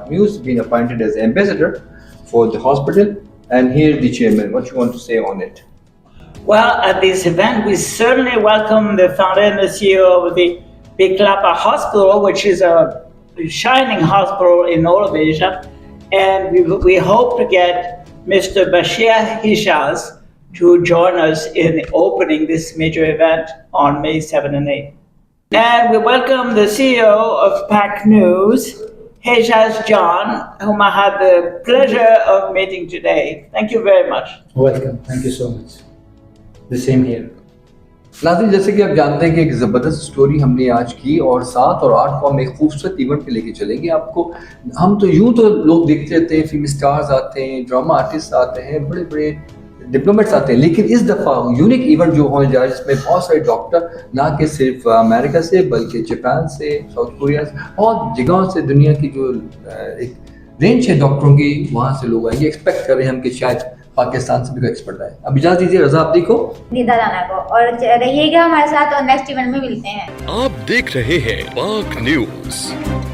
Pak News been appointed as ambassador for the hospital, and here the chairman. What you want to say on it? Well, at this event, we certainly welcome the founder and the CEO of the Pak Hospital, which is a shining hospital in all of Asia, and we hope to get Mr. Bashir Hijaz to join us in opening this major event on May 7 and 8. And we welcome the CEO of Pak News, Aejaz John, whom I had the pleasure of meeting today. Thank you very much. Welcome. Thank you so much. The same here. नाज़रीन, जैसे कि आप जानते हैं कि एक ज़बरदस्त story हमने आज की और 7 और 8 को हम एक खूबसूरत इवेंट पे लेके चलेंगे आपको। हम तो यूँ तो लोग देखते रहते हैं, फिल्म स्टार्स आते हैं, ड्रामा आर्टिस्ट आते हैं, बड़े बड़े डिप्लोमेट्स आते हैं, लेकिन इस दफ़ा यूनिक इवेंट जो होने जा रहा है जिसमें बहुत सारे डॉक्टर ना कि सिर्फ अमेरिका से बल्कि जापान से, साउथ कोरिया से, बहुत जगहों से दुनिया की जो एक रेंज है डॉक्टरों की, वहाँ से लोग आएंगे। एक्सपेक्ट कर रहे हैं हम कि शायद पाकिस्तान से भी कोई एक्सपर्ट आए। अब इजाज़त दीजिए रज़ा आप देखो निदा राना को, और रहिएगा हमारे साथ और नेक्स्ट इवेंट में मिलते हैं। आप देख रहे हैं पाक न्यूज।